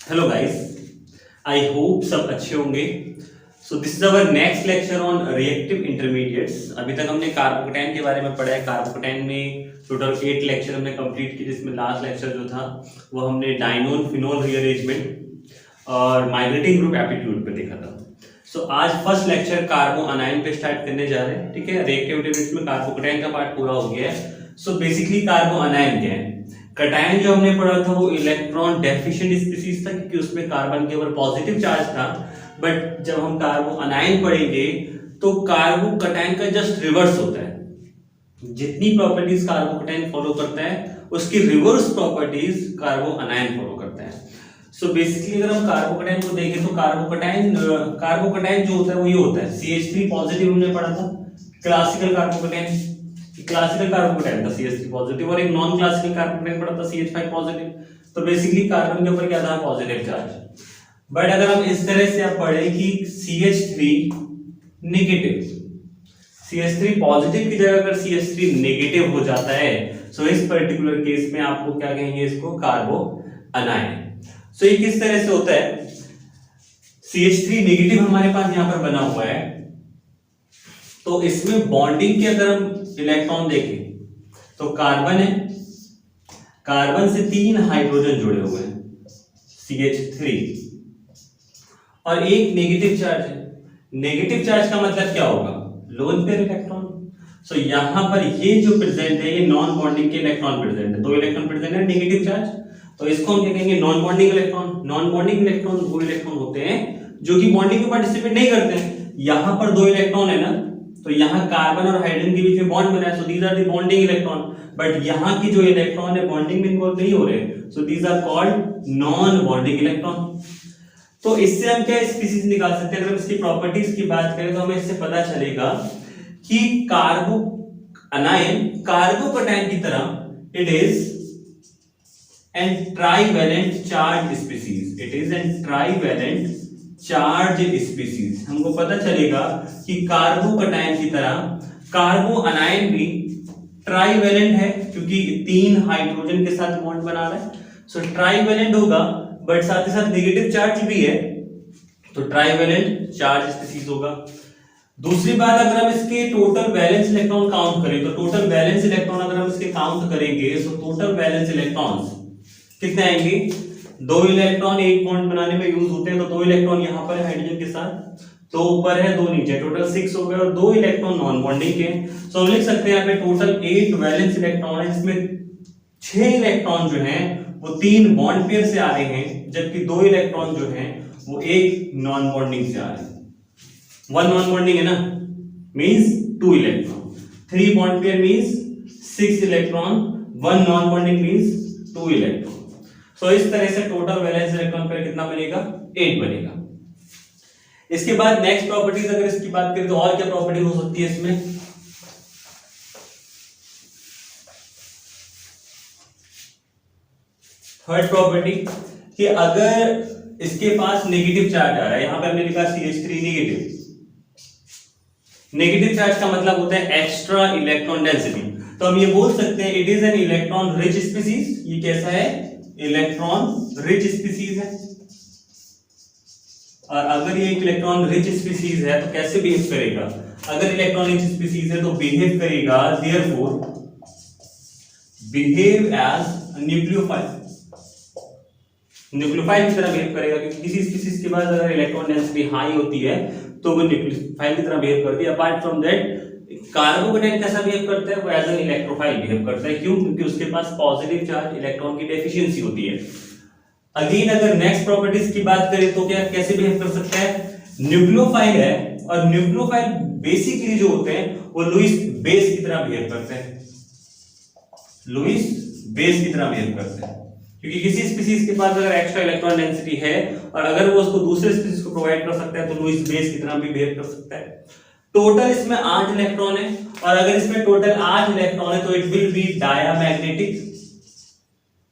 Hello guys, I hope सब अच्छे होंगे। So this is our next lecture on reactive intermediates. अभी तक हमने कार्बोकेटाइन के बारे में पढ़ा है। कार्बोकेटाइन में टोटल 8 लेक्चर हमने कंप्लीट किए, जिसमें लास्ट लेक्चर जो था वो हमने डाइनोल फिनोल रीअरेंजमेंट और माइग्रेटिंग ग्रुप एप्टीट्यूड पे देखा था। सो आज फर्स्ट लेक्चर कार्बो अनाइन पे स्टार्ट करने जा रहे हैं। ठीक है, रिएक्टिव इंटरमीडिएट्स में कार्बोकेटाइन का पार्ट पूरा हो गया है। सो बेसिकली कार्बो अनाइन क्या है? कटायन जो हमने पढ़ा था वो इलेक्ट्रॉन डेफिशिएंट स्पीसीज था, क्योंकि उसमें कार्बन के ऊपर पॉजिटिव चार्ज था। बट जब हम कार्बो अनाइन पढ़ेंगे तो कार्बो कटायन का जस्ट रिवर्स होता है। जितनी प्रॉपर्टीज कार्बो कटायन फॉलो करता है उसकी रिवर्स प्रॉपर्टीज कार्बो अनाइन फॉलो करता है। सो बेसिकली अगर हम कार्बो कटायन को देखें तो कार्बो कटायन जो होता है वो ये होता है CH3 पॉजिटिव हमने पढ़ा था। क्लासिकल कार्बोकेटाइन था CH3 पॉजिटिव, और एक नॉन क्लासिकल कार्बोकेटाइन पढ़ा था CH5 पॉजिटिव। तो बेसिकली कार्बन के ऊपर क्या था? Positive charge. बट अगर हम इस तरह से आप पढ़े कि CH3 नेगेटिव, CH3 पॉजिटिव की जगह अगर CH3 नेगेटिव हो जाता है, सो इस पर्टिकुलर केस में आपको क्या कहेंगे? इसको कार्बो अनाइन। सो ये किस तरह से होता है? CH3 नेगेटिव हमारे पास यहां पर बना हुआ है, तो इसमें बॉन्डिंग के अगर हम इलेक्ट्रॉन देखें तो कार्बन है, कार्बन से 3 हाइड्रोजन जुड़े हुए हैं CH3, और एक नेगेटिव चार्ज है। नेगेटिव चार्ज का मतलब क्या होगा? Lone pair electron. सो यहां पर ये जो प्रेजेंट है ये नॉन बॉन्डिंग के इलेक्ट्रॉन प्रेजेंट है, 2 इलेक्ट्रॉन प्रेजेंट है नेगेटिव चार्ज, तो इसको हम क्या कहेंगे? Non bonding electron. Non bonding electron वो इलेक्ट्रॉन होते हैं जो कि बॉन्डिंग में पार्टिसिपेट नहीं करते हैं। यहां पर 2 इलेक्ट्रॉन है ना, तो यहां कार्बन और हाइड्रोजन के बीच में बॉन्ड बना है, so these are the bonding electron. But यहां की जो इलेक्ट्रॉन है बॉन्डिंग में इन्वॉल्व नहीं हो रहे, so these are called non bonding electron. तो इससे हम क्या स्पीसीज निकाल सकते हैं? अगर हम इसकी प्रॉपर्टीज की बात करें तो हमें इससे पता चलेगा कि कार्बो अनाइन कार्बोकेटाइन की तरह it is an trivalent charge species. It is an trivalent charge species. हमको पता चलेगा कि कार्बोकेटाइन की तरह कार्बो अनाइन भी ट्राइवेलेंट है, क्योंकि 3 हाइड्रोजन के साथ बॉन्ड बना रहा है। सो ट्राइवेलेंट होगा, बट साथ ही साथ नेगेटिव चार्ज भी है, तो ट्राइवेलेंट चार्ज स्पीसीज होगा। दूसरी बात, अगर हम इसके टोटल वैलेंस इलेक्ट्रॉन काउंट करें तो टोटल वैलेंस इलेक्ट्रॉन अगर हम इसके काउंट करेंगे तो टोटल वैलेंस इलेक्ट्रॉन्स कितने आएंगे? 2 इलेक्ट्रॉन एक बॉन्ड बनाने में यूज होते हैं, तो 2 इलेक्ट्रॉन यहां पर है हाइड्रोजन के साथ, 2 ऊपर है 2 नीचे, टोटल 6 हो गए, और 2 इलेक्ट्रॉन नॉन बॉन्डिंग के। सो हम लिख सकते हैं यहाँ पे टोटल 8 वैलेंस इलेक्ट्रॉन है, जिसमें 6 इलेक्ट्रॉन जो हैं वो 3 बॉन्ड पेयर से आ रहे हैं, जबकि 2 इलेक्ट्रॉन जो हैं वो एक नॉन बॉन्डिंग से आ रहे हैं। 1 नॉन बॉन्डिंग है ना, means 2 electron, 3 bond pair means 6 electron, 1 non bonding means 2 electron. So इस तरह से टोटल वैलेंस इलेक्ट्रॉन पेयर कितना बनेगा? 8 बनेगा। इसके बाद नेक्स्ट प्रॉपर्टीज अगर इसकी बात करें तो और क्या प्रॉपर्टी हो सकती है इसमें? थर्ड प्रॉपर्टी कि अगर इसके पास नेगेटिव चार्ज आ रहा है, यहां पर हमने लिखा CH3 नेगेटिव। नेगेटिव चार्ज का मतलब होता है एक्स्ट्रा इलेक्ट्रॉन डेंसिटी, तो हम ये बोल सकते हैं it is an electron rich species. ये कैसा है? इलेक्ट्रॉन रिच स्पीसीज है। और अगर ये एक इलेक्ट्रॉन रिच स्पीसीज है तो कैसे बिहेव करेगा? अगर इलेक्ट्रॉन रिच स्पीसीज है तो बिहेव करेगा, therefore behave as nucleophile. Nucleophile की तरह बिहेव करेगा, क्योंकि किसी स्पीसीज के पास अगर इलेक्ट्रॉन डेंसिटी हाई होती है तो वो न्यूक्लियोफाइल की तरह बिहेव करती है। अपार्ट फ्रॉम दैट कार्बोकेटाइन कैसा बिहेव करता है? वो एज एन इलेक्ट्रोफाइल बिहेव करता है। क्यों? क्योंकि उसके पास पॉजिटिव चार्ज इलेक्ट्रॉन की डेफिशिएंसी होती है। अगेन अगर नेक्स्ट प्रॉपर्टीज की बात करें तो क्या कैसे बिहेव कर सकता है? न्यूक्लियोफाइल है, और न्यूक्लियोफाइल बेसिकली जो होते हैं वो लुईस बेस की तरह बिहेव करते हैं। लुईस बेस की तरह बिहेव करते हैं, क्योंकि किसी स्पीसीज के पास अगर एक्स्ट्रा इलेक्ट्रॉन डेंसिटी है और अगर वो उसको दूसरे स्पीसीज को प्रोवाइड कर सकता है तो लुईस बेस की तरह भी बिहेव कर सकता है। टोटल इसमें 8 इलेक्ट्रॉन है, और अगर इसमें टोटल 8 इलेक्ट्रॉन है तो इट विल बी डायामैग्नेटिक।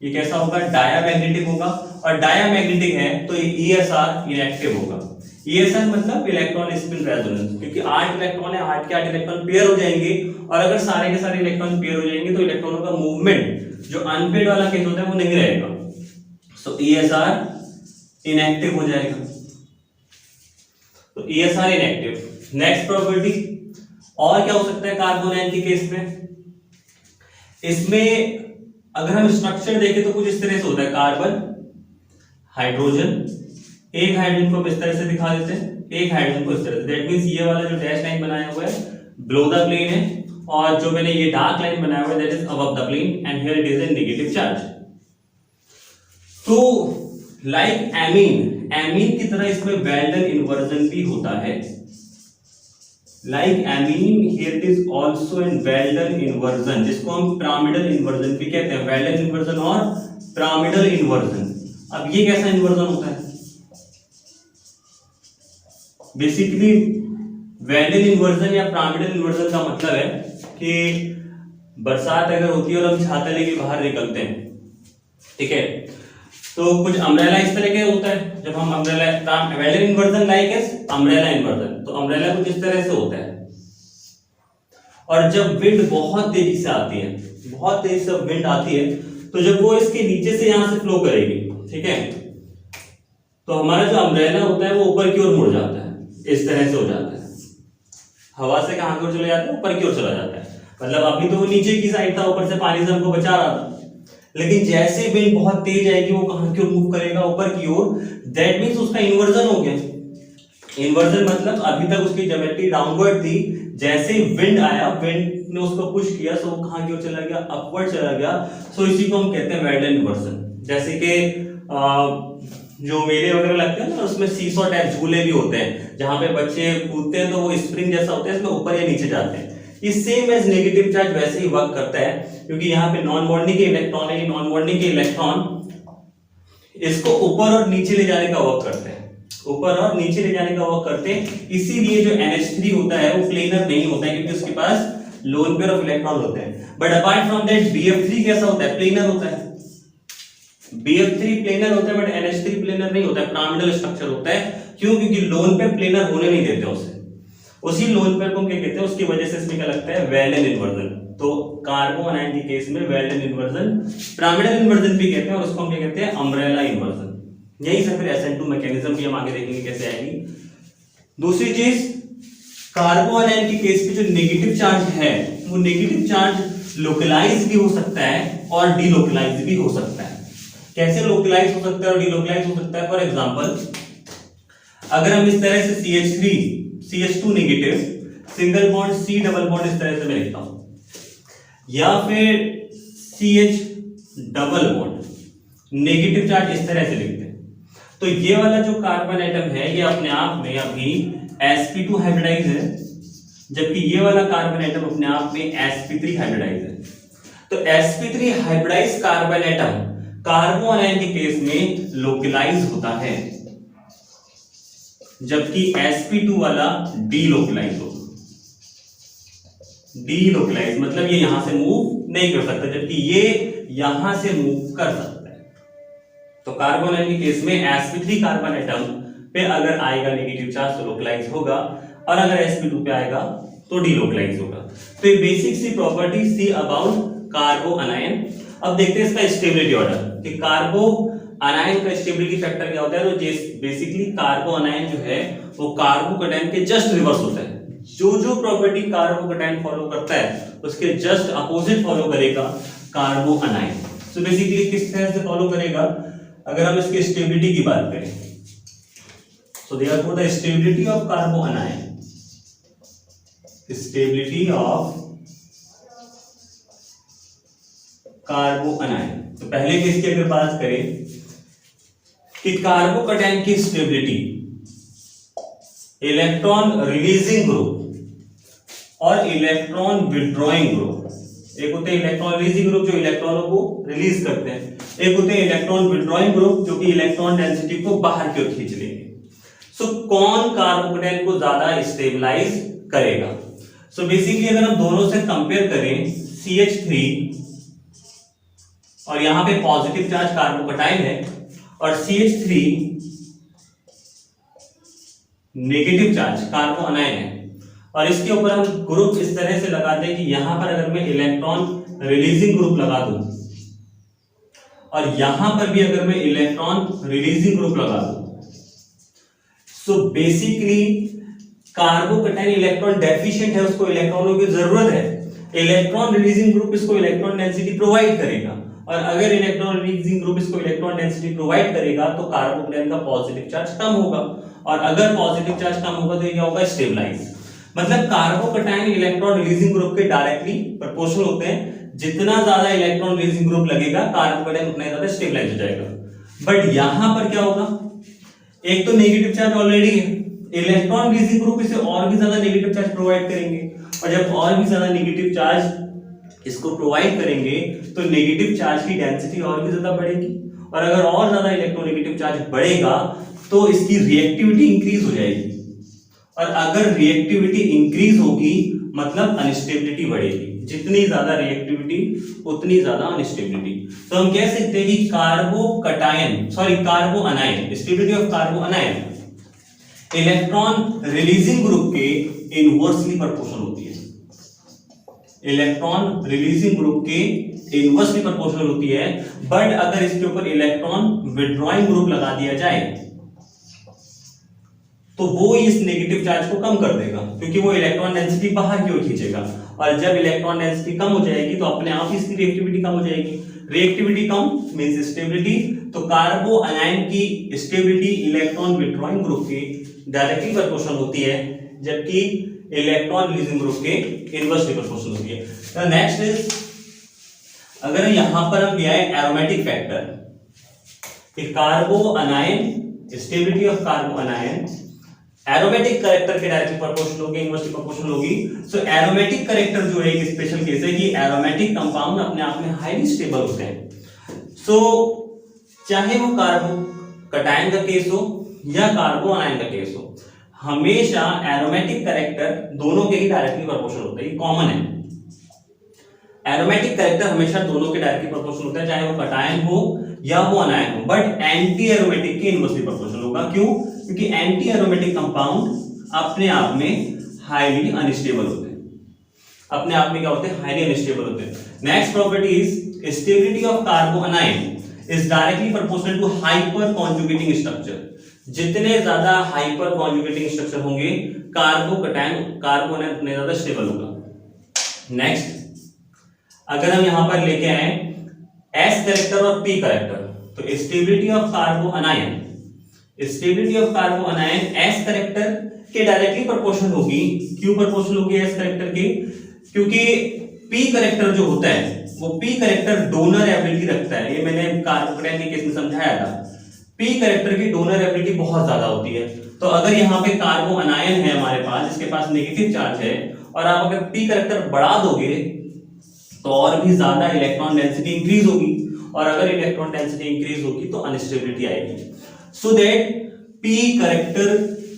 ये कैसा होगा? डायामैग्नेटिक होगा, और डायामैग्नेटिक है तो ये ESR इनएक्टिव होगा। ESR मतलब इलेक्ट्रॉन स्पिन रेजोनेंस, क्योंकि 8 इलेक्ट्रॉन है, 8 के 8 इलेक्ट्रॉन पेयर हो जाएंगे, और अगर सारे के सारे इलेक्ट्रॉन पेयर हो जाएंगे तो इलेक्ट्रॉनों का मूवमेंट जो अनपेयर्ड वाला केस होता है वो नहीं रहेगा। सो ESR इनएक्टिव हो जाएगा, तो ESR इनएक्टिव। नेक्स्ट प्रॉपर्टी और क्या हो सकता है कार्बन आयन के केस में, इसमें अगर हम स्ट्रक्चर देखें तो कुछ इस तरह से होता है, कार्बन हाइड्रोजन, एक हाइड्रोजन को हम इस तरह से दिखा देते हैं, एक हाइड्रोजन को इस तरह से, दैट मींस ये वाला जो डैश लाइन बनाया हुआ है बिलो द प्लेन है, और जो मैंने ये डार्क लाइन बनाया हुआ है that is above the plane, and here it is a negative charge. तो लाइक एमीन की तरह इसमें वेल्डन इन्वर्जन भी होता है, like amine here it is also an Walden inversion, जिसको हम पिरामिडल इन्वर्जन भी कहते हैं, वेल्डन इन्वर्जन और पिरामिडल इन्वर्जन। अब ये कैसा इन्वर्जन होता है, बेसिकली वेल्डन इन्वर्जन या पिरामिडल इन्वर्जन का मतलब है कि बरसात अगर होती है और हम छाता लेके बाहर निकलते हैं, ठीक है, तो कुछ अम्ब्रेला इस तरह के होता है, जब हम umbrella, Walden inversion like as umbrella inversion, तो अम्ब्रेला कुछ इस तरह से होता है, और जब विंड बहुत तेजी से आती है, बहुत तेजी से विंड आती है, तो जब वो इसके नीचे से यहां से फ्लो करेगी, ठीक है, तो हमारा जो अम्ब्रेला होता है वो ऊपर की ओर मुड़ जाता है, इस तरह से हो जाता है, हवा से कहां की ओर चले जाता है, ऊपर की ओर चला जाता है, मतलब अभी तो वो नीचे की साइड था, ऊपर से पानी से हमको बचा रहा था, लेकिन जैसे विंड बहुत तेज आएगी वो कहां की ओर मूव करेगा, ऊपर की ओर, दैट मींस उसका इन्वर्जन हो गया। इन्वर्जन मतलब अभी तक उसकी ज्योमेट्री डाउनवर्ड थी, जैसे विंड आया, विंड ने उसको पुश किया, सो वो कहां की ओर चला गया, अपवर्ड चला गया, सो इसी को हम कहते हैं वेल्डन इन्वर्जन। जैसे कि जो मेले वगैरह लगते हैं ना, उसमें सीसॉ टाइप झूले भी होते हैं, जहां पे बच्चे कूदते हैं तो वो स्प्रिंग जैसा होता है, इसमें ऊपर या नीचे जाते हैं, ये सेम एज नेगेटिव चार्ज वैसे ही वर्क करता है, क्योंकि यहाँ पे नॉन बॉन्डिंग के इलेक्ट्रॉन है, नॉन बॉन्डिंग के इलेक्ट्रॉन इसको ऊपर और नीचे ले जाने का वर्क करते हैं, ऊपर और नीचे ले जाने का वर्क करते हैं, इसीलिए जो NH3 होता है वो प्लेनर नहीं होता है, क्योंकि उसके पास लोन पेयर ऑफ इलेक्ट्रॉन होते हैं। But apart from that BF3 कैसा होता है, प्लेनर होता है, BF3 प्लेनर होता है, बट NH3 प्लेनर नहीं होता है, पिरामिडल स्ट्रक्चर होता है, क्यों, क्योंकि लोन पेयर प्लेनर होने नहीं देते उसे, उसी लोन पेयर को हम क्या कहते हैं, उसकी वजह से इसमें क्या लगता है, वेल्डन इन्वर्जन। तो कार्बन आयन के केस में वेल्डन इन्वर्जन, पिरामिडल इन्वर्जन भी कहते हैं, और उसको हम क्या कहते हैं, अम्ब्रेला इन्वर्जन। यही से फिर SN2 मैकेनिज्म भी हम आगे देखेंगे कैसे आएगी। दूसरी चीज, कार्बन आयन के केस में जो नेगेटिव चार्ज है, वो नेगेटिव चार्ज लोकलाइज भी हो सकता है और डीलोकलाइज भी हो सकता है। कैसे लोकलाइज हो सकता है और डीलोकलाइज हो सकता है, फॉर एग्जांपल अगर हम इस तरह से CH3 CH2 negative single bond C double bond इस तरह से मैं लिखता हूं, या फिर CH double bond negative charge इस तरह से लिखते हैं, तो ये वाला जो कार्बन एटम है ये अपने आप में अभी sp2 हाइब्रिडाइज है, जबकि ये वाला कार्बन एटम अपने आप में sp3 हाइब्रिडाइज है। तो sp3 hybridize carbon atom carbon ion के केस में लोकलाइज होता है, जबकि sp2 वाला डीलोकलाइज होगा। डीलोकलाइज मतलब ये यहां से मूव नहीं कर सकता, जबकि ये यहां से मूव कर सकता है। तो कार्बन आयन के केस में sp3 कार्बन एटम पे अगर आएगा नेगेटिव चार्ज तो लोकलाइज होगा, और अगर sp2 पे आएगा तो डीलोकलाइज होगा। तो ये basic see property see about carbanion. अब देखते हैं इसका स्टेबिलिटी ऑर्डर कि कार्बो अनायन का स्टेबिलिटी फैक्टर क्या होता है। तो बेसिकली कार्बो अनायन जो है वो कार्बोकैटायन के जस्ट रिवर्स होता है। जो जो प्रॉपर्टी कार्बोकैटायन फॉलो करता है उसके जस्ट अपोजिट फॉलो करेगा कार्बो अनायन। सो बेसिकली किस तरह से फॉलो करेगा, अगर हम इसकी स्टेबिलिटी की बात करें, so therefore the stability of कार्बो anion, stability of कार्बो अनायन। तो पहले केस की अगर बात करें कि कार्बोकैटायन की स्टेबिलिटी, इलेक्ट्रॉन रिलीजिंग ग्रुप और इलेक्ट्रॉन विड्रॉइंग ग्रुप, एक होते हैं इलेक्ट्रॉन रिलीजिंग ग्रुप जो इलेक्ट्रॉनों को रिलीज करते हैं, एक होते हैं इलेक्ट्रॉन विड्रॉइंग ग्रुप जो कि इलेक्ट्रॉन डेंसिटी को बाहर की ओर खींच लेंगे। सो कौन कार्बोकैटायन को ज्यादा स्टेबलाइज करेगा? सो बेसिकली अगर हम दोनों से कंपेयर करें, CH3 और यहां पे पॉजिटिव चार्ज कार्बोकैटायन है और CH3 नेगेटिव चार्ज कार्बो अनायन है, और इसके ऊपर हम ग्रुप इस तरह से लगाते हैं कि यहां पर अगर मैं इलेक्ट्रॉन रिलीजिंग ग्रुप लगा दूं और यहां पर भी अगर मैं इलेक्ट्रॉन रिलीजिंग ग्रुप लगा दूं, so basically carbocation electron deficient है, उसको इलेक्ट्रॉनों की जरूरत है, इलेक्ट्रॉन रिलीजिंग ग्रुप इसको इलेक्ट्रॉन डेंसिटी प्रोवाइड करेगा, और अगर इलेक्ट्रॉन रिलीजिंग ग्रुप इसको इलेक्ट्रॉन डेंसिटी प्रोवाइड करेगा तो कार्बोकैटायन का पॉजिटिव चार्ज कम होगा, और अगर पॉजिटिव चार्ज कम होगा तो ये क्या होगा, स्टेबलाइज। मतलब कार्बोकैटायन इलेक्ट्रॉन रिलीजिंग ग्रुप के डायरेक्टली प्रोपोर्शनल होते हैं, जितना ज्यादा इलेक्ट्रॉन रिलीजिंग ग्रुप लगेगा कार्बोकैटायन उतना ज्यादा स्टेबलाइज हो जाएगा। बट यहां पर क्या होगा, एक तो नेगेटिव चार्ज ऑलरेडी है, इलेक्ट्रॉन रिलीजिंग ग्रुप इसे और भी ज्यादा नेगेटिव चार्ज प्रोवाइड करेंगे, और जब और भी ज्यादा नेगेटिव चार्ज इसको प्रोवाइड करेंगे तो नेगेटिव चार्ज की डेंसिटी और भी ज्यादा बढ़ेगी, और अगर और ज्यादा इलेक्ट्रोनेगेटिव चार्ज बढ़ेगा तो इसकी रिएक्टिविटी इंक्रीज हो जाएगी, और अगर रिएक्टिविटी इंक्रीज होगी मतलब अनस्टेबिलिटी बढ़ेगी, जितनी ज्यादा रिएक्टिविटी उतनी ज्यादा अनस्टेबिलिटी। तो हम कह सकते हैं कि carbo anion, stability of कार्बो anion electron releasing group के इनवर्सली प्रोपोर्शनल होती है, इलेक्ट्रॉन रिलीजिंग ग्रुप के इनवर्सली प्रोपोर्शनल होती है। बट अगर इसके ऊपर इलेक्ट्रॉन विड्रॉइंग ग्रुप लगा दिया जाए तो वो इस नेगेटिव चार्ज को कम कर देगा, क्योंकि वो इलेक्ट्रॉन डेंसिटी बाहर की ओर खींचेगा, और जब इलेक्ट्रॉन डेंसिटी कम हो जाएगी तो अपने आप ही इसकी रिएक्टिविटी कम हो जाएगी, रिएक्टिविटी कम मींस स्टेबिलिटी। तो कार्बो अनायन की स्टेबिलिटी इलेक्ट्रॉन विड्रॉइंग ग्रुप की डायरेक्टली प्रोपोर्शनल होती है, जबकि इलेक्ट्रॉन रिलीजिंग ग्रुप के इनवर्सली प्रोपोर्शनल होती है। तो नेक्स्ट इज, अगर यहां पर हम दिया है एरोमेटिक फैक्टर कि carbo anion, stability of कार्बो anion aromatic character के डायरेक्टली प्रोपोर्शनल होगी, इनवर्सली प्रोपोर्शनल होगी। सो एरोमेटिक कैरेक्टर जो है एक स्पेशल केस है कि एरोमेटिक कंपाउंड अपने आप में हाईली स्टेबल होते हैं। सो चाहे वो कार्बोकैटायन का केस हो या कार्बो अनायन का केस हो, हमेशा एरोमेटिक कैरेक्टर दोनों के ही डायरेक्टली प्रोपोर्शनल होते हैं, ये कॉमन है। एरोमेटिक कैरेक्टर हमेशा दोनों के डायरेक्टली प्रोपोर्शनल होता है, चाहे वो कैटायन हो या वो अनायन हो, बट एंटी एरोमेटिक के इनवर्सली प्रोपोर्शनल होगा। क्यों? क्योंकि एंटी एरोमेटिक कंपाउंड अपने आप में हाईली अनस्टेबल होते हैं, अपने आप में क्या होते हैं, हाईली अनस्टेबल होते हैं। Next property is stability of कार्बो अनायन is directly proportional to hyper conjugating structure. जितने ज्यादा हाइपर कॉन्जुगेटिंग स्ट्रक्चर होंगे कार्बोकैटायन, कार्बो अनायन उतने ज्यादा स्टेबल होगा। नेक्स्ट, अगर हम यहां पर लेके आए एस कैरेक्टर और पी कैरेक्टर, तो stability of कार्बो anion, stability of कार्बो अनायन S character के डायरेक्टली प्रोपोर्शनल होगी। क्यों प्रोपोर्शनल होगी एस कैरेक्टर के? क्योंकि पी कैरेक्टर जो होता है वो पी कैरेक्टर डोनर एबिलिटी रखता है, ये मैंने कार्बोकैटायन के केस में समझाया था। पी कैरेक्टर की डोनर एबिलिटी बहुत ज्यादा होती है, तो अगर यहाँ पे कार्बो अनायन है हमारे पास जिसके पास नेगेटिव चार्ज है, और आप अगर पी कैरेक्टर बढ़ा दोगे तो और भी ज्यादा इलेक्ट्रॉन डेंसिटी इंक्रीज होगी, और अगर इलेक्ट्रॉन डेंसिटी इंक्रीज होगी तो अनस्टेबिलिटी आएगी। So that P character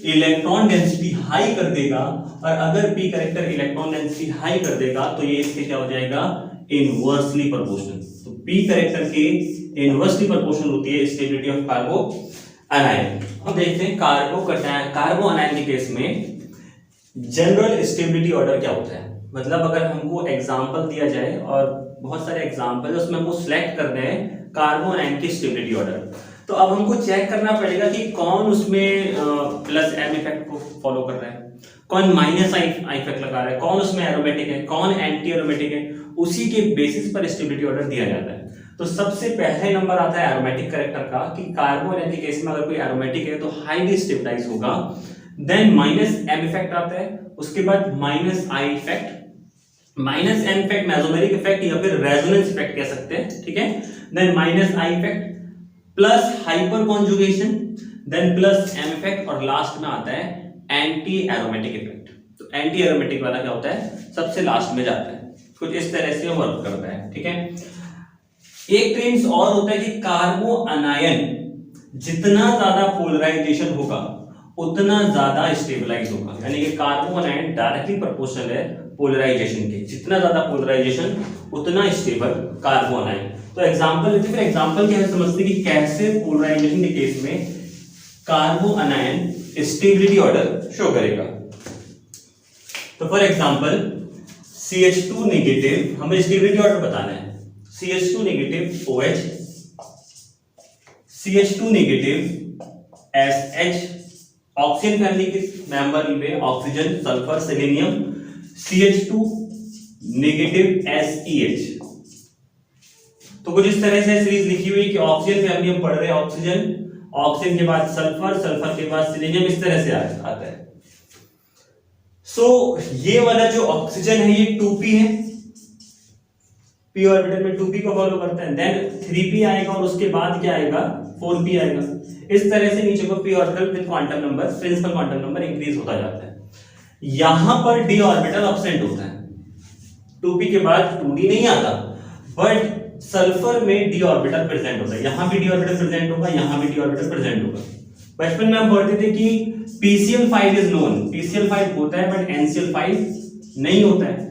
electron density high कर देगा, और अगर P character electron density high कर देगा तो ये इसके क्या हो जाएगा, इनवर्सली प्रोपोर्शनल। तो पी कैरेक्टर के इनवर्सली प्रोपोर्शनल होती है स्टेबिलिटी ऑफ कार्बो अनायन। अब देखते हैं कार्बो अनायन के केस में जनरल स्टेबिलिटी ऑर्डर क्या होता है। मतलब अगर हमको एग्जांपल दिया जाए, और बहुत सारे एग्जांपल है उसमें हमको सिलेक्ट करना है कार्बो अनायन की स्टेबिलिटी ऑर्डर, तो अब हमको चेक करना पड़ेगा कि कौन उसमें प्लस एम इफेक्ट को फॉलो कर रहा है, कौन माइनस आई इफेक्ट लगा रहा है, कौन उसमें एरोमेटिक है, कौन एंटी एरोमेटिक है, उसी के बेसिस पर स्टेबिलिटी ऑर्डर दिया जाता है। तो सबसे पहले नंबर आता है एरोमेटिक कैरेक्टर का, कि कार्बो अनायन के केस में अगर कोई एरोमेटिक है तो हाईली स्टेबलाइज होगा। देन माइनस एम इफेक्ट आता है, उसके बाद minus I effect, minus M effect mesomeric effect या फिर रेजोनेंस इफेक्ट कह सकते हैं, ठीक है। Then minus I effect plus hyper conjugation, then plus M effect, और लास्ट में आता है एंटी एरोमेटिक इफेक्ट। तो एंटी एरोमेटिक वाला क्या होता है, सबसे लास्ट में जाता है, कुछ इस तरह से वर्क करता है, ठीक है। एक ट्रेंड्स और होता है कि कार्बो अनायन जितना ज्यादा पोलराइजेशन होगा उतना ज्यादा स्टेबलाइज होगा, यानी कि कार्बो अनायन डायरेक्टली प्रोपोर्शनल है पोलराइजेशन के, जितना ज्यादा पोलराइजेशन उतना स्टेबल कार्बो अनायन। तो एग्जांपल लेते हैं, एग्जांपल क्या है समझते हैं कि कैसे पोलराइजेशन के केस में कार्बो अनायन स्टेबिलिटी ऑर्डर शो करेगा। तो फॉर एग्जांपल CH2 नेगेटिव, हमें स्टेबिलिटी ऑर्डर बताना है। CH2 negative OH CH2 negative SH, oxygen family के मेंबर में oxygen, sulphur, selenium, CH2 negative SEH। तो कुछ इस तरह से सीरीज लिखी हुई कि ऑक्सीजन फैमिली हम पढ़ रहे हैं, ऑक्सीजन, ऑक्सीजन के बाद सल्फर, सल्फर के बाद सेलेनियम, इस तरह से आता है। सो ये वाला जो ऑक्सीजन है ये 2p है, p ऑर्बिटल में 2p को फॉलो करता है, देन 3p आएगा और उसके बाद क्या आएगा, 4p आएगा। इस तरह से नीचे को p orbital with quantum number, principal quantum number increase होता जाता है। यहां पर d ऑर्बिटल एब्सेंट होता है, 2p के बाद 2d नहीं आता, बट सल्फर में d ऑर्बिटल प्रेजेंट होता है। यहां भी d ऑर्बिटल प्रेजेंट होगा, यहां भी d ऑर्बिटल प्रेजेंट होगा। बचपन में हम पढ़ते थे कि PCl5 इज नोन, PCl5 होता है बट NCl5 नहीं होता है।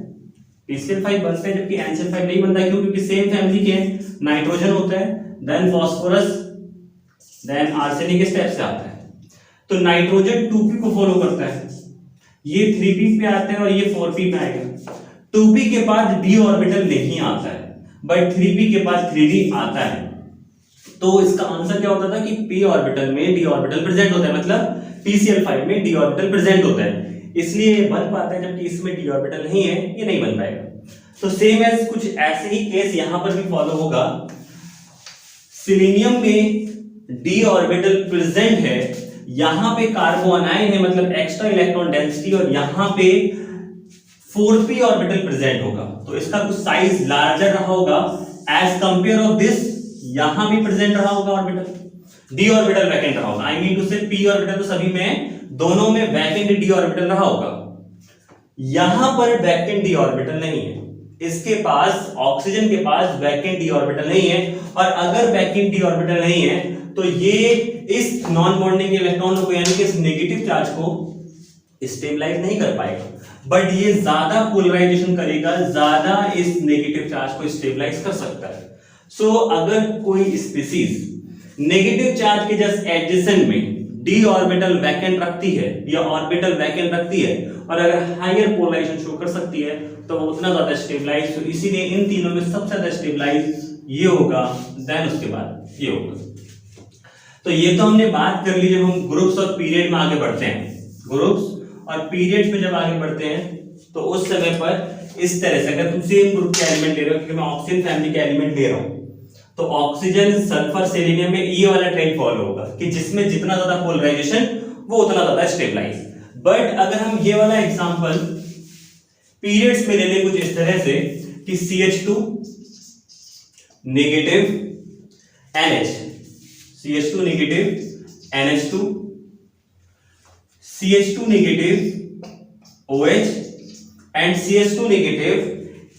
PCl5 बनता है जबकि NCl5 नहीं बनता है, क्यों? क्योंकि सेम फैमिली के हैं, नाइट्रोजन होता है, देन फास्फोरस, देन आर्सेनिक, इस टाइप से आता है। तो नाइट्रोजन 2p को फॉलो करता है, ये 3p पे आते हैं और ये 4p पे आएगा। 2p के बाद d ऑर्बिटल नहीं आता है, बट 3p के बाद 3d आता है। तो इसका आंसर क्या होता था कि p ऑर्बिटल में d ऑर्बिटल प्रेजेंट होता है, मतलब PCl5 में d ऑर्बिटल प्रेजेंट होता है, इसलिए ये बन पाता है, जबकि इसमें d ऑर्बिटल नहीं है, ये नहीं बन पाएगा। तो सेम एज कुछ ऐसे ही केस यहां पर भी फॉलो होगा। सिलीनियम में d ऑर्बिटल प्रेजेंट है, यहां पे कार्बोनाइन है, मतलब एक्स्ट्रा इलेक्ट्रॉन डेंसिटी, और यहां पे 4p ऑर्बिटल प्रेजेंट होगा, तो इसका कुछ साइज लार्जर रहा होगा एज कंपेयर ऑफ दिस। यहां भी प्रेजेंट रहा होगा ऑर्बिटल, d ऑर्बिटल वैकेंट रहा होगा, आई मीन टू से p ऑर्बिटल तो सभी में, दोनों में वैकेंट d ऑर्बिटल रहा होगा। यहां पर वैकेंट d ऑर्बिटल नहीं है, इसके पास, ऑक्सीजन के पास वैकेंट d ऑर्बिटल नहीं है, और अगर वैकेंट d ऑर्बिटल नहीं है तो ये इस नॉन बॉन्डिंग इलेक्ट्रॉन को, यानी कि इस नेगेटिव चार्ज को स्टेबलाइज नहीं कर पाएगा, बट ये ज्यादा पोलराइजेशन करेगा, ज्यादा इस नेगेटिव चार्ज को स्टेबलाइज कर सकता है। सो अगर कोई स्पीसीज नेगेटिव चार्ज के जस्ट एडजेसेंट में d ऑर्बिटल वैकेंट रखती है या ऑर्बिटल वैकेंट रखती है, और अगर हायर पोलराइजेशन शो कर सकती है, तो वो उतना ज्यादा स्टेबलाइज, तो इसीलिए इन तीनों में सबसे ज्यादा स्टेबलाइज ये होगा, देन उसके बाद ये होगा। तो ये तो हमने बात कर ली जब हम ग्रुप्स और पीरियड में आगे बढ़ते हैं। ग्रुप्स और पीरियड्स में जब आगे बढ़ते हैं तो उस समय पर इस तरह से, अगर तुम सेम ग्रुप के एलिमेंट ले रहे हो, क्योंकि मैं ऑक्सीजन फैमिली के एलिमेंट ले रहा हूं, तो ऑक्सीजन, सल्फर, सेलेनियम में ये वाला ट्रेंड फॉलो होगा कि जिसमें जितना ज्यादा पोलराइजेशन वो उतना ज्यादा स्टेबलाइज। बट अगर हम ये वाला एग्जांपल पीरियड्स में ले लें कुछ इस तरह से कि CH2 negative NH, CH2 negative NH2, CH2 negative OH and CH2 negative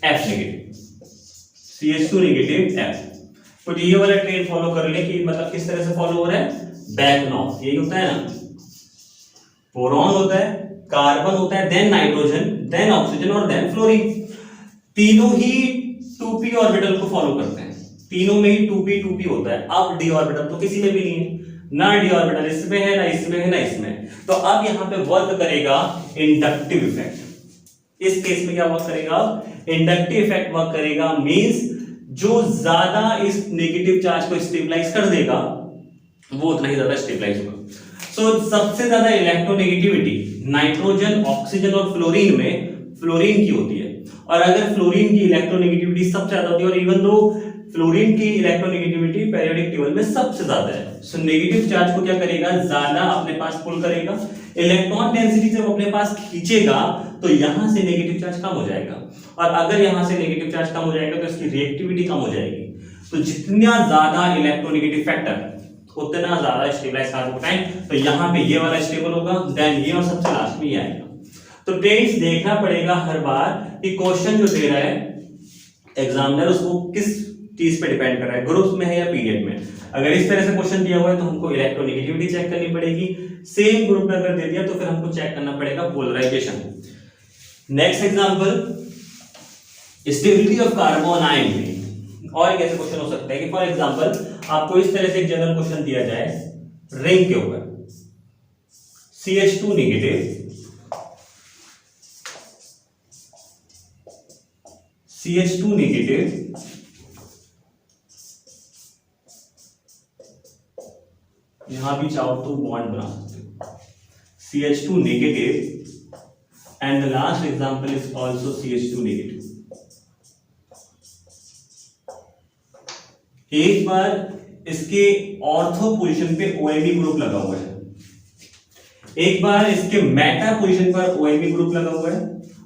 F negative, CH2 negative F। तो ये वाला ट्रेंड फॉलो कर ले कि मतलब किस तरह से फॉलो हो रहा है, बैक नॉर्थ, यही होता है ना, बोरॉन होता है, कार्बन होता है, देन नाइट्रोजन, देन ऑक्सीजन और देन फ्लोरीन। तीनों ही 2p ऑर्बिटल को फॉलो करते हैं, तीनों में ही 2p होता है। अब d ऑर्बिटल तो किसी में भी नहीं है, ना d ऑर्बिटल इसमें है, ना इसमें है, ना इसमें। तो अब यहां पे वर्क करेगा इंडक्टिव इफेक्ट। इस केस में क्या वर्क करेगा, इंडक्टिव इफेक्ट वर्क करेगा, मींस जो ज्यादा इस नेगेटिव चार्ज को स्टेबलाइज कर देगा वो उतना ही ज्यादा स्टेबलाइज होगा। सो सबसे ज्यादा इलेक्ट्रोनेगेटिविटी नाइट्रोजन, ऑक्सीजन और फ्लोरीन में फ्लोरीन की होती है, और अगर फ्लोरीन की इलेक्ट्रोनेगेटिविटी सबसे ज्यादा होती है, और इवन दो फ्लोरीन की इलेक्ट्रोनेगेटिविटी पीरियोडिक टेबल में सबसे ज्यादा है, सो नेगेटिव चार्ज को क्या करेगा, ज्यादा अपने पास पुल करेगा। इलेक्ट्रॉन डेंसिटी जब अपने पास खींचेगा तो यहां से नेगेटिव चार्ज कम हो जाएगा, और अगर यहां से नेगेटिव चार्ज कम हो जाएगा तो इसकी रिएक्टिविटी कम हो जाएगी। तो जितना ज्यादा इलेक्ट्रोनेगेटिव फैक्टर उतना ज्यादा स्टेबलाइज कार्बोटाइन। तो यहां पे ये वाला स्टेबल होगा, देन ये, और सबसे लास्ट में ये आएगा। तो ट्रेंड्स देखना पड़ेगा हर बार कि क्वेश्चन जो दे रहा है एग्जामिनर उसको किस चीज पे डिपेंड कर रहा है, ग्रुप्स में है या पीरियड में। अगर इस तरह से क्वेश्चन दिया हुआ है तो हमको इलेक्ट्रोनेगेटिविटी चेक करनी पड़ेगी, सेम ग्रुप में अगर दे दिया तो फिर हमको चेक करना पड़ेगा polarization. Next example, stability of carbon ion में और कैसे क्वेश्चन हो सकता है कि फॉर एग्जांपल आपको इस तरह से एक जनरल क्वेश्चन दिया जाए रिंग के ऊपर, CH2 नेगेटिव, CH2 नेगेटिव यहां भी चाहो तो बॉन्ड बना सकते हो, CH2 negative, and the last example is also CH2 negative. एक बार इसके ऑर्थो पोजीशन पे OMe ग्रुप लगा हुआ है, एक बार इसके मेटा पोजीशन पर OMe ग्रुप लगा हुआ है,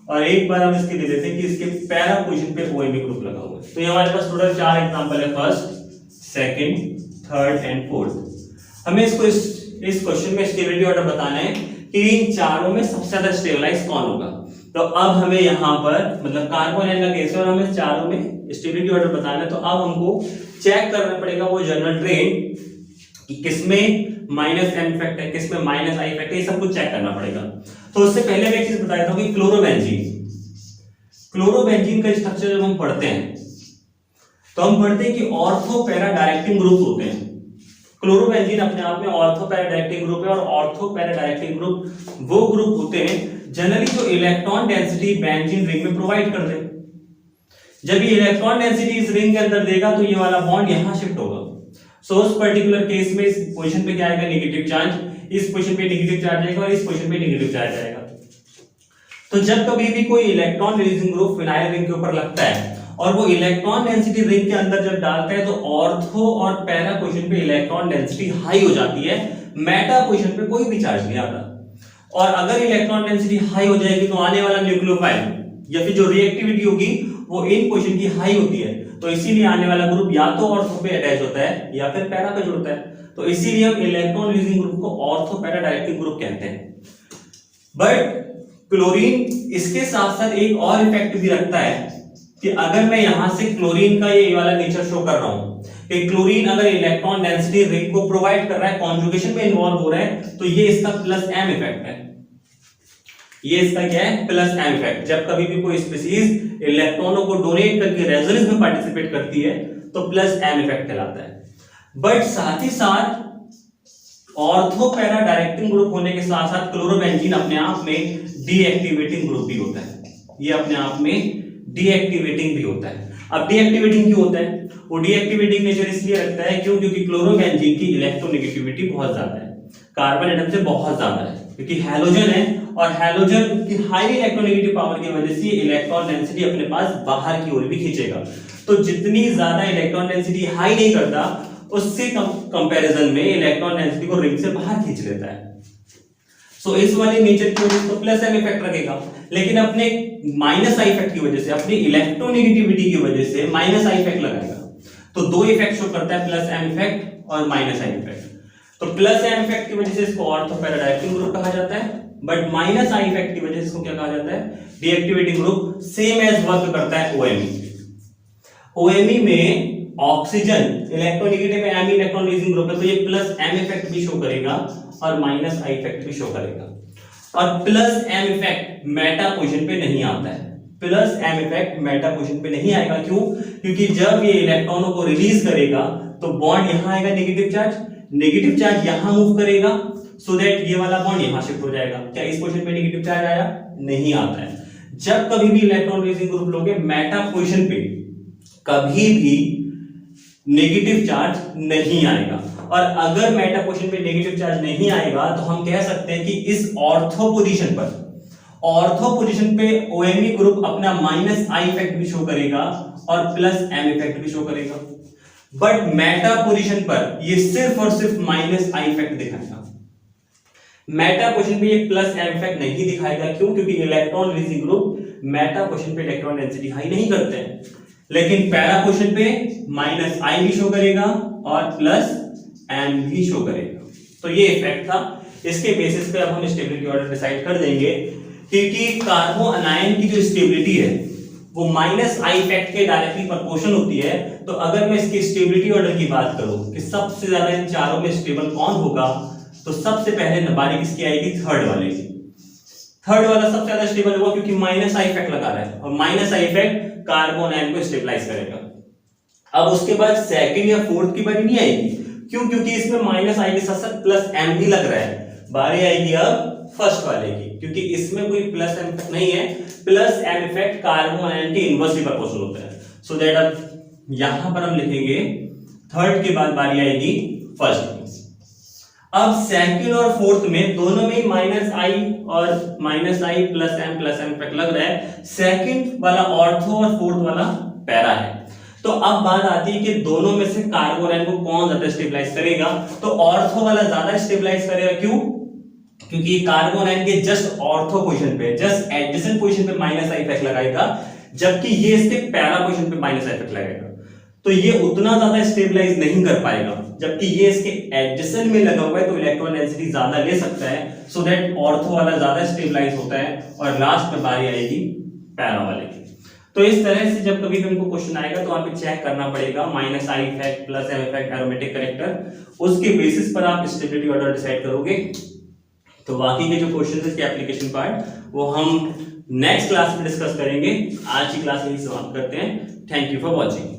और एक बार हम इसके दे देते हैं कि इसके पैरा पोजीशन पे OMe ग्रुप लगा हुआ है। तो ये हमारे पास टोटल 4 एग्जांपल है, first, second, third and fourth. हमें इसको इस क्वेश्चन में स्टेबिलिटी ऑर्डर बताना है कि इन चारों में सबसे ज्यादा स्टेबलाइज कौन होगा। तो अब हमें यहाँ पर मतलब कार्बन एन का केस है और हमें चारों में स्टेबिलिटी ऑर्डर बताना है। तो अब हमको चेक करना पड़ेगा वो जनरल ट्रेंड कि किसमें माइनस एम इफेक्ट है, किसमें माइनस आई इफेक्ट है, ये सब कुछ चेक करना पड़ेगा। तो उससे पहले मैं एक चीज बताया था कि क्लोरोबेंजीन का स्ट्रक्चर जब हम पढ़ते हैं तो हम पढ़ते हैं कि ऑर्थो पैरा डायरेक्टिंग ग्रुप होते हैं। क्लोरोबेंजीन अपने आप में ऑर्थो पैरा डायरेक्टिंग ग्रुप है, और ऑर्थो पैरा डायरेक्टिंग ग्रुप वो ग्रुप होते हैं जनरली जो इलेक्ट्रॉन डेंसिटी बेंजीन रिंग में प्रोवाइड कर दे। जब ये इलेक्ट्रॉन डेंसिटी इस रिंग के अंदर देगा तो ये वाला बॉन्ड यहां शिफ्ट होगा। सो उस पर्टिकुलर केस में इस पोजीशन पे क्या आएगा, नेगेटिव चार्ज, इस पोजीशन पे नेगेटिव चार्ज आएगा और इस पोजीशन पे नेगेटिव चार्ज आएगा। तो जब कभी भी कोई electron releasing group phenyl ring के ऊपर लगता है और वो इलेक्ट्रॉन डेंसिटी रिंग के अंदर जब डालता है तो ऑर्थो और पैरा पोजीशन पे इलेक्ट्रॉन डेंसिटी हाई हो जाती है, मेटा पोजीशन पे कोई भी चार्ज नहीं आता। और अगर इलेक्ट्रॉन डेंसिटी हाई हो जाएगी तो आने वाला न्यूक्लियोफाइल या फिर जो रिएक्टिविटी होगी वो इन पोजीशन की हाई होती है, तो इसीलिए आने वाला ग्रुप या तो ऑर्थो पे अटैच होता है या फिर पैरा पे जुड़ता है। तो इसीलिए हम इलेक्ट्रॉन रिलीजिंग ग्रुप को ऑर्थो पैरा डायरेक्टिंग ग्रुप कहते हैं। बट क्लोरीन इसके साथ साथ एक और इफेक्ट भी रखता है कि अगर मैं यहां से क्लोरीन का ये वाला नेचर शो कर रहा हूं कि क्लोरीन अगर इलेक्ट्रॉन डेंसिटी रिंग को प्रोवाइड कर रहा है, कॉन्जुगेशन में इन्वॉल्व हो रहा है, तो ये इसका प्लस एम इफेक्ट है। ये इसका क्या है, प्लस एम इफेक्ट। जब कभी भी कोई स्पीशीज इलेक्ट्रॉनों को डोनेट करके रेजोनेंस में पार्टिसिपेट करती है तो प्लस एम इफेक्ट कहलाता है। बट साथ ही साथ ऑर्थो पैरा डायरेक्टिंग ग्रुप होने के साथ साथ क्लोरोबेंजीन अपने आप में डीएक्टिवेटिंग ग्रुप भी होता है, ये अपने आप में डीएक्टिवेटिंग भी होता है। अब डीएक्टिवेटिंग क्यों होता है, वो डीएक्टिवेटिंग नेचर इसलिए रखता है क्योंकि क्लोरोबेंजीन की इलेक्ट्रोनेगेटिविटी बहुत ज्यादा है, कार्बन एटम से बहुत ज्यादा है, क्योंकि हैलोजन है और हैलोजन की हाई इलेक्ट्रोनेगेटिव पावर की वजह से इलेक्ट्रॉन डेंसिटी अपने पास बाहर की ओर भी खींचेगा। तो जितनी ज्यादा इलेक्ट्रॉन डेंसिटी हाई नहीं करता उससे कंपैरिजन में इलेक्ट्रॉन डेंसिटी को रिंग से बाहर खींच लेता है। सो इस वाले नेचर की वजह से तो प्लस एम इफेक्ट रखेगा, लेकिन अपने माइनस आई इफेक्ट की वजह से, अपनी इलेक्ट्रोनेगेटिविटी की वजह से माइनस आई इफेक्ट लगाएगा। तो दो इफेक्ट शो करता है, प्लस एम इफेक्ट और माइनस आई इफेक्ट। तो प्लस एम इफेक्ट की वजह से इसको ऑर्थो पैरा डायरेक्टिंग ग्रुप कहा जाता है, बट माइनस आई इफेक्ट की वजह से इसको क्या कहा जाता है, deactivating group. Same as work करता है OMe। OMe में ऑक्सीजन इलेक्ट्रोनेगेटिव है, एम इलेक्ट्रॉन रिलीजिंग ग्रुप है, तो ये प्लस एम इफेक्ट भी शो करेगा और माइनस आई इफेक्ट भी शो करेगा। और plus M effect meta position पे नहीं आता है, plus M effect meta position पे नहीं आएगा। क्यों? क्योंकि जब ये इलेक्ट्रॉनों को रिलीज करेगा तो बॉन्ड यहां आएगा, नेगेटिव चार्ज यहां मूव करेगा, सो दैट ये वाला बॉन्ड यहां शिफ्ट हो जाएगा। क्या इस पोजीशन पे नेगेटिव चार्ज आया? नहीं आता है। जब कभी भी इलेक्ट्रॉन रिलीजिंग ग्रुप लोगे मेटा पोजीशन पे कभी भी नेगेटिव चार्ज नहीं आएगा। और अगर मेटा पोजीशन पे नेगेटिव चार्ज नहीं आएगा तो हम कह सकते हैं कि इस ऑर्थो पोजीशन पे OMe ग्रुप अपना माइनस आई इफेक्ट भी शो करेगा और प्लस एम इफेक्ट भी शो करेगा। बट मेटा पोजीशन पर ये सिर्फ और सिर्फ माइनस आई इफेक्ट दिखाएगा। मेटा पोजीशन पे ये प्लस एम इफेक्ट नहीं दिखाएगा। क्यों? क्योंकि electron releasing group Meta position पे इलेक्ट्रॉन डेंसिटी हाई नहीं करते हैं, लेकिन पैरा पोजीशन पे माइनस आई भी शो करेगा और प्लस एम भी शो करेगा। तो ये इफेक्ट था, इसके बेसिस पे अब हम स्टेबिलिटी ऑर्डर डिसाइड कर देंगे, क्योंकि कार्बो अनायन की जो स्टेबिलिटी है वो माइनस आई इफेक्ट के डायरेक्टली प्रोपोर्शनल होती है। तो अगर मैं इसकी स्टेबिलिटी ऑर्डर की बात करूं कि सबसे ज्यादा इन चारों में स्टेबल कौन होगा, तो सबसे पहले बारी किसकी आएगी, थर्ड वाले की। थर्ड वाला सबसे ज्यादा स्टेबल होगा क्योंकि माइनस आई इफेक्ट लगा रहा है और minus I effect carbon ion को स्टेबलाइज करेगा। अब उसके बाद सेकंड या फोर्थ की बारी नहीं आएगी। क्यों? क्योंकि इसमें माइनस आई के साथ साथ प्लस एम भी लग रहा है। बारी आएगी अब फर्स्ट वाले की, क्योंकि इसमें कोई प्लस एम इफेक्ट नहीं है। Plus M effect carbon ion के इनवर्सली प्रोपोर्शनल होता है। सो दैट अब यहां पर हम लिखेंगे थर्ड के बाद बारी आएगी फर्स्ट की। अब सेकंड और फोर्थ में दोनों में माइनस आई और माइनस आई प्लस एम इफेक्ट लग रहा है। सेकंड वाला ऑर्थो और फोर्थ वाला पैरा है। तो अब बात आती है कि दोनों में से कार्बन आयन को कौन ज्यादा स्टेबलाइज करेगा। तो ऑर्थो वाला ज्यादा स्टेबलाइज करेगा। क्यों? क्योंकि कार्बन आयन के जस्ट ऑर्थो पोजीशन पे, जस्ट एडजेसेंट पोजीशन पे माइनस आई इफेक्ट लगाएगा, जबकि ये इसके पैरा पोजीशन पे माइनस आई इफेक्ट लगाएगा। तो ये उतना ज्यादा स्टेबलाइज नहीं कर पाएगा, जबकि ये इसके एडजेसेंट में लगा हुआ है तो इलेक्ट्रॉन डेंसिटी ज्यादा ले सकता है, सो दैट ऑर्थो वाला ज्यादा स्टेबलाइज होता है और लास्ट में बारी आएगी पैरा वाले की। तो इस तरह से जब कभी भी हमको क्वेश्चन आएगा तो आप चेक करना पड़ेगा minus I effect plus M effect aromatic character, उसके बेसिस पर आप स्टेबिलिटी ऑर्डर डिसाइड करोगे। तो बाकी के जो क्वेश्चन है इसके एप्लीकेशन पार्ट वो हम नेक्स्ट क्लास में डिस्कस करेंगे। आज की क्लास यही समाप्त करते हैं। Thank you for watching.